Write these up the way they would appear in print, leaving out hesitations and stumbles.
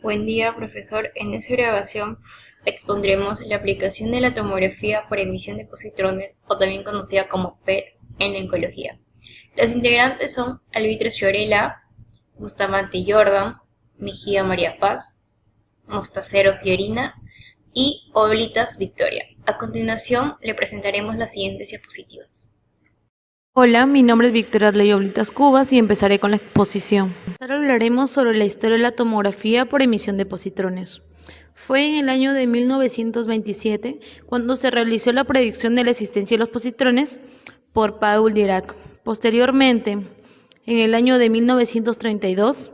Buen día, profesor. En esta grabación expondremos la aplicación de la tomografía por emisión de positrones, o también conocida como PET, en la oncología. Los integrantes son Albitres Fiorella, Bustamante Jordan, Mejía María Paz, Mostacero Fiorina y Oblitas Victoria. A continuación le presentaremos las siguientes diapositivas. Hola, mi nombre es Victoria Arley Oblitas Cubas y empezaré con la exposición. Ahora hablaremos sobre la historia de la tomografía por emisión de positrones. Fue en el año de 1927 cuando se realizó la predicción de la existencia de los positrones por Paul Dirac. Posteriormente, en el año de 1932,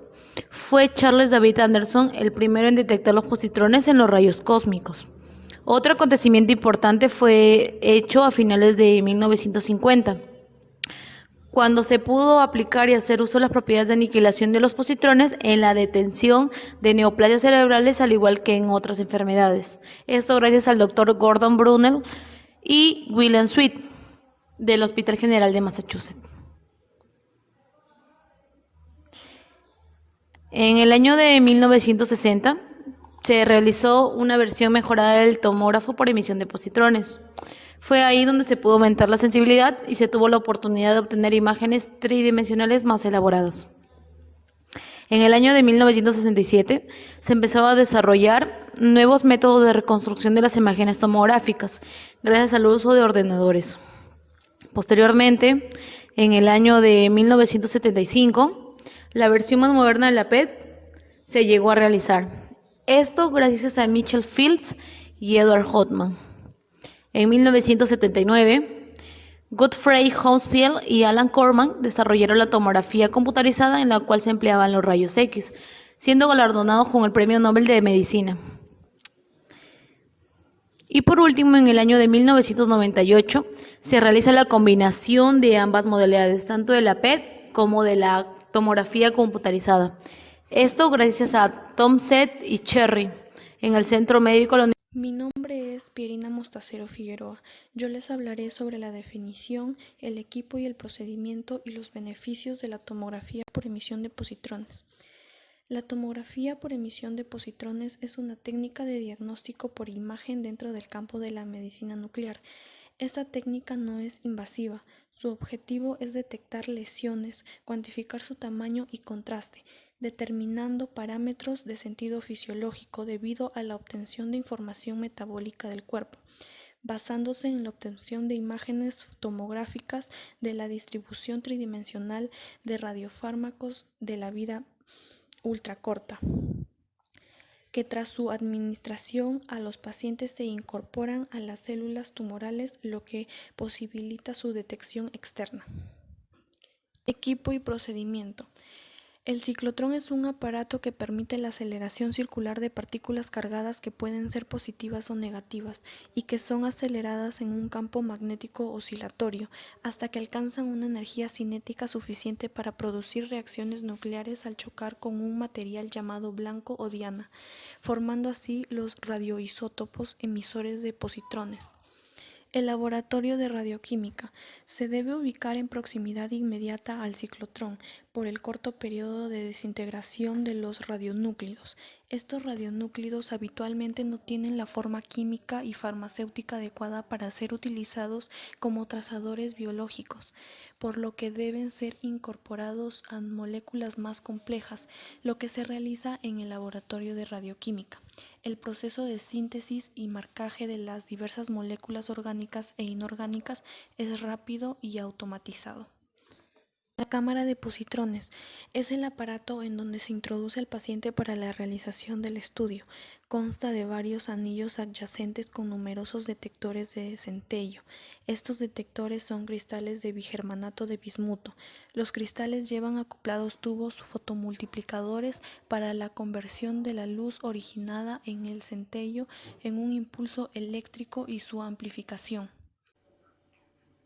fue Charles David Anderson el primero en detectar los positrones en los rayos cósmicos. Otro acontecimiento importante fue hecho a finales de 1950. Cuando se pudo aplicar y hacer uso de las propiedades de aniquilación de los positrones en la detención de neoplasias cerebrales, al igual que en otras enfermedades. Esto gracias al doctor Gordon Brunel y William Sweet del Hospital General de Massachusetts. En el año de 1960 se realizó una versión mejorada del tomógrafo por emisión de positrones. Fue ahí donde se pudo aumentar la sensibilidad y se tuvo la oportunidad de obtener imágenes tridimensionales más elaboradas. En el año de 1967 se empezó a desarrollar nuevos métodos de reconstrucción de las imágenes tomográficas gracias al uso de ordenadores. Posteriormente, en el año de 1975, la versión más moderna de la PET se llegó a realizar. Esto gracias a Mitchell Fields y Edward Hotman. En 1979, Godfrey Hounsfield y Alan Corman desarrollaron la tomografía computarizada en la cual se empleaban los rayos X, siendo galardonados con el Premio Nobel de Medicina. Y por último, en el año de 1998, se realiza la combinación de ambas modalidades, tanto de la PET como de la tomografía computarizada. Esto gracias a Tom Seth y Cherry en el Centro Médico de la Mi nombre es Pierina Mostacero Figueroa. Yo les hablaré sobre la definición, el equipo y el procedimiento y los beneficios de la tomografía por emisión de positrones. La tomografía por emisión de positrones es una técnica de diagnóstico por imagen dentro del campo de la medicina nuclear. Esta técnica no es invasiva. Su objetivo es detectar lesiones, cuantificar su tamaño y contraste, determinando parámetros de sentido fisiológico debido a la obtención de información metabólica del cuerpo, basándose en la obtención de imágenes tomográficas de la distribución tridimensional de radiofármacos de la vida ultracorta, que tras su administración a los pacientes se incorporan a las células tumorales, lo que posibilita su detección externa. Equipo y procedimiento. El ciclotrón es un aparato que permite la aceleración circular de partículas cargadas que pueden ser positivas o negativas y que son aceleradas en un campo magnético oscilatorio hasta que alcanzan una energía cinética suficiente para producir reacciones nucleares al chocar con un material llamado blanco o diana, formando así los radioisótopos emisores de positrones. El laboratorio de radioquímica se debe ubicar en proximidad inmediata al ciclotrón por el corto periodo de desintegración de los radionúclidos. Estos radionúclidos habitualmente no tienen la forma química y farmacéutica adecuada para ser utilizados como trazadores biológicos, por lo que deben ser incorporados a moléculas más complejas, lo que se realiza en el laboratorio de radioquímica. El proceso de síntesis y marcaje de las diversas moléculas orgánicas e inorgánicas es rápido y automatizado. La cámara de positrones es el aparato en donde se introduce al paciente para la realización del estudio. Consta de varios anillos adyacentes con numerosos detectores de centello. Estos detectores son cristales de bigermanato de bismuto. Los cristales llevan acoplados tubos fotomultiplicadores para la conversión de la luz originada en el centello en un impulso eléctrico y su amplificación.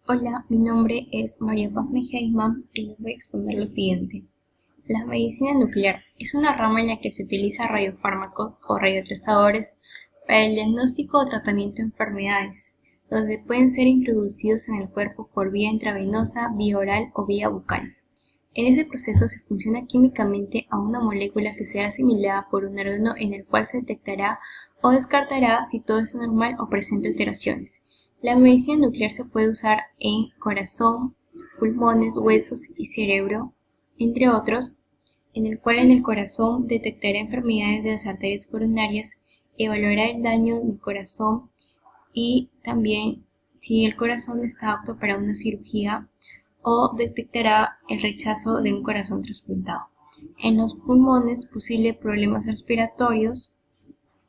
Hola, mi nombre es María Paz Mejía Imán y les voy a exponer lo siguiente. La medicina nuclear es una rama en la que se utiliza radiofármacos o radiotrazadores para el diagnóstico o tratamiento de enfermedades, donde pueden ser introducidos en el cuerpo por vía intravenosa, vía oral o vía bucal. En ese proceso se funciona químicamente a una molécula que será asimilada por un órgano en el cual se detectará o descartará si todo es normal o presenta alteraciones. La medicina nuclear se puede usar en corazón, pulmones, huesos y cerebro, entre otros, en el cual en el corazón detectará enfermedades de las arterias coronarias, evaluará el daño del corazón y también si el corazón está apto para una cirugía o detectará el rechazo de un corazón trasplantado. En los pulmones, posibles problemas respiratorios,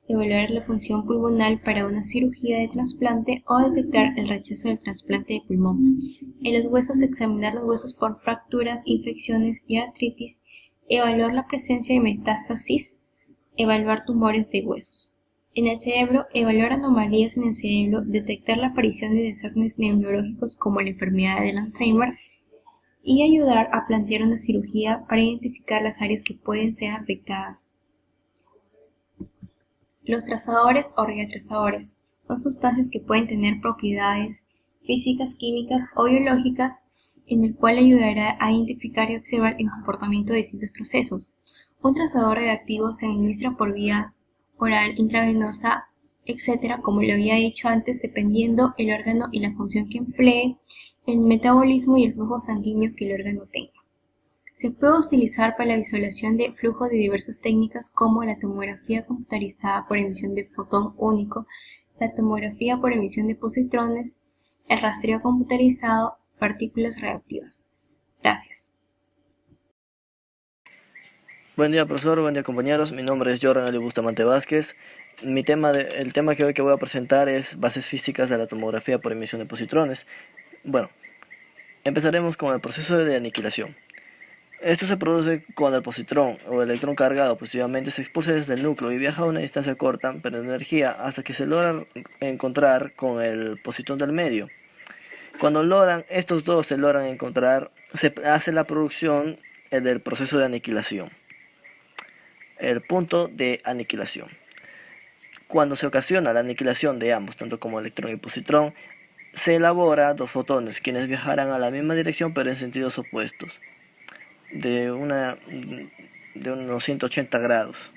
evaluar la función pulmonar para una cirugía de trasplante o detectar el rechazo del trasplante de pulmón. En los huesos, examinar los huesos por fracturas, infecciones y artritis, evaluar la presencia de metástasis, evaluar tumores de huesos. En el cerebro, evaluar anomalías en el cerebro, detectar la aparición de desórdenes neurológicos como la enfermedad del Alzheimer y ayudar a plantear una cirugía para identificar las áreas que pueden ser afectadas. Los trazadores o radiotrazadores son sustancias que pueden tener propiedades físicas, químicas o biológicas en el cual ayudará a identificar y observar el comportamiento de distintos procesos. Un trazador radioactivo se administra por vía oral, intravenosa, etc., como lo había dicho antes, dependiendo el órgano y la función que emplee, el metabolismo y el flujo sanguíneo que el órgano tenga. Se puede utilizar para la visualización de flujos de diversas técnicas como la tomografía computarizada por emisión de fotón único, la tomografía por emisión de positrones, el rastreo computarizado, partículas radioactivas. Gracias. Buen día, profesor, buen día, compañeros. Mi nombre es Jordan Ali Bustamante Vázquez. El tema que hoy voy a presentar es bases físicas de la tomografía por emisión de positrones. Bueno, empezaremos con el proceso de aniquilación. Esto se produce cuando el positrón o electrón cargado positivamente se expulsa desde el núcleo y viaja a una distancia corta, pero de energía, hasta que se logra encontrar con el positrón del medio. Cuando estos dos se logran encontrar, se hace la producción del proceso de aniquilación. El punto de aniquilación. Cuando se ocasiona la aniquilación de ambos, tanto como electrón y positrón, se elabora dos fotones, quienes viajarán a la misma dirección pero en sentidos opuestos, de unos 180 grados.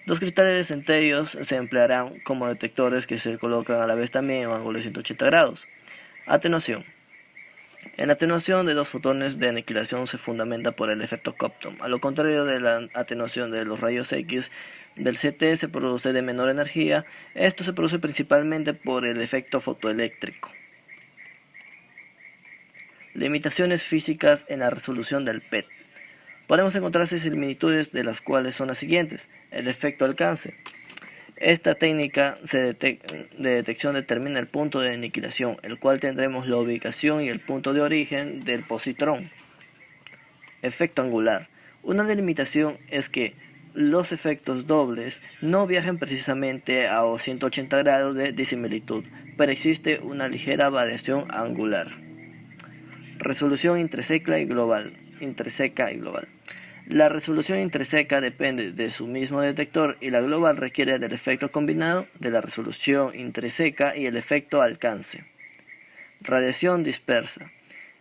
Dos cristales de centellos se emplearán como detectores que se colocan a la vez también en ángulo de 180 grados. Atenuación. En la atenuación de dos fotones de aniquilación se fundamenta por el efecto Compton. A lo contrario de la atenuación de los rayos X del CT se produce de menor energía. Esto se produce principalmente por el efecto fotoeléctrico. Limitaciones físicas en la resolución del PET. Podemos encontrar 6 similitudes, de las cuales son las siguientes. El efecto alcance. Esta técnica de detección determina el punto de aniquilación, el cual tendremos la ubicación y el punto de origen del positrón. Efecto angular. Una delimitación es que los efectos dobles no viajan precisamente a 180 grados de disimilitud, pero existe una ligera variación angular. Resolución intrínseca y global. La resolución intrínseca depende de su mismo detector y la global requiere del efecto combinado de la resolución intrínseca y el efecto alcance. Radiación dispersa.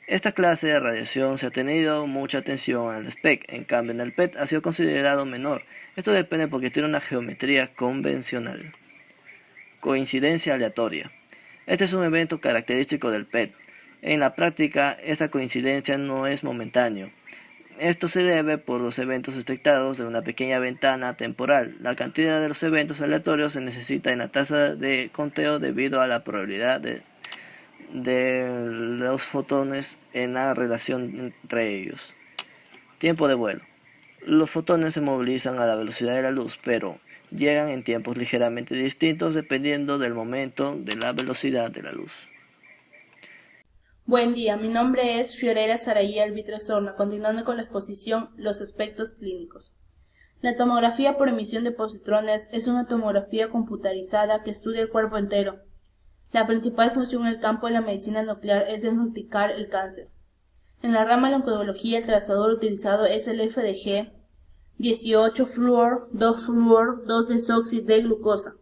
Esta clase de radiación se ha tenido mucha atención al SPEC, en cambio en el PET ha sido considerado menor. Esto depende porque tiene una geometría convencional. Coincidencia aleatoria. Este es un evento característico del PET. En la práctica, esta coincidencia no es momentáneo. Esto se debe por los eventos detectados en una pequeña ventana temporal. La cantidad de los eventos aleatorios se necesita en la tasa de conteo debido a la probabilidad de los fotones en la relación entre ellos. Tiempo de vuelo. Los fotones se movilizan a la velocidad de la luz, pero llegan en tiempos ligeramente distintos dependiendo del momento de la velocidad de la luz. Buen día, mi nombre es Fiorella Saraí Albitre-Sorna, continuando con la exposición Los aspectos clínicos. La tomografía por emisión de positrones es una tomografía computarizada que estudia el cuerpo entero. La principal función en el campo de la medicina nuclear es diagnosticar el cáncer. En la rama de la oncología, el trazador utilizado es el FDG 18-fluor, 2-fluor, 2-desoxi-D-glucosa.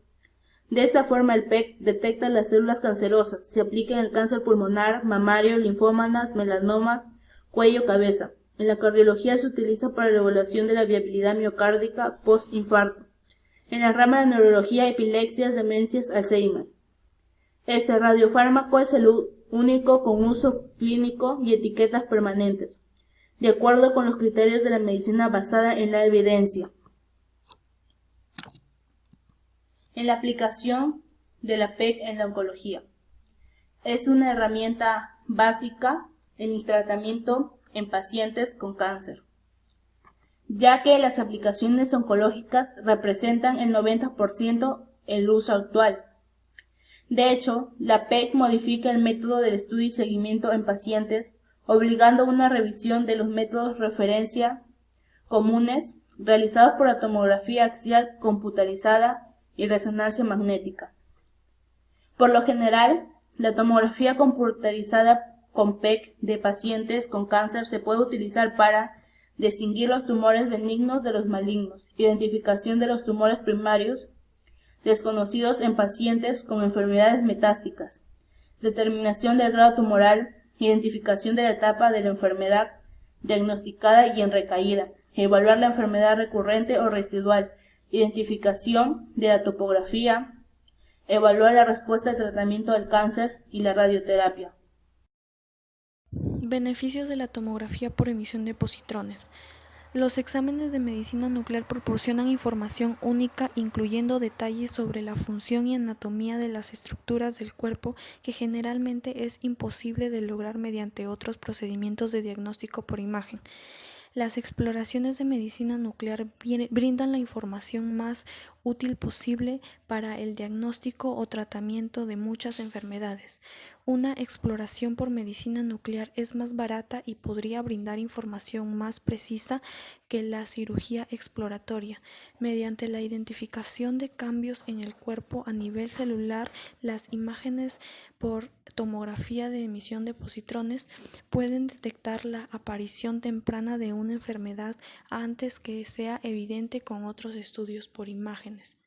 De esta forma, el PET detecta las células cancerosas. Se aplica en el cáncer pulmonar, mamario, linfómanas, melanomas, cuello-cabeza. En la cardiología se utiliza para la evaluación de la viabilidad miocárdica post-infarto. En la rama de neurología, epilepsias, demencias, Alzheimer. Este radiofármaco es el único con uso clínico y etiquetas permanentes, de acuerdo con los criterios de la medicina basada en la evidencia. En la aplicación de la PEC en la oncología. Es una herramienta básica en el tratamiento en pacientes con cáncer, ya que las aplicaciones oncológicas representan el 90% el uso actual. De hecho, la PEC modifica el método del estudio y seguimiento en pacientes, obligando a una revisión de los métodos de referencia comunes realizados por la tomografía axial computarizada y resonancia magnética. Por lo general, la tomografía computarizada con PEC de pacientes con cáncer se puede utilizar para distinguir los tumores benignos de los malignos, identificación de los tumores primarios desconocidos en pacientes con enfermedades metásticas, determinación del grado tumoral, identificación de la etapa de la enfermedad diagnosticada y en recaída, evaluar la enfermedad recurrente o residual, identificación de la topografía, evaluar la respuesta al tratamiento del cáncer y la radioterapia. Beneficios de la tomografía por emisión de positrones. Los exámenes de medicina nuclear proporcionan información única, incluyendo detalles sobre la función y anatomía de las estructuras del cuerpo que generalmente es imposible de lograr mediante otros procedimientos de diagnóstico por imagen. Las exploraciones de medicina nuclear brindan la información más útil posible para el diagnóstico o tratamiento de muchas enfermedades. Una exploración por medicina nuclear es más barata y podría brindar información más precisa que la cirugía exploratoria. Mediante la identificación de cambios en el cuerpo a nivel celular, las imágenes por tomografía de emisión de positrones pueden detectar la aparición temprana de una enfermedad antes que sea evidente con otros estudios por imágenes.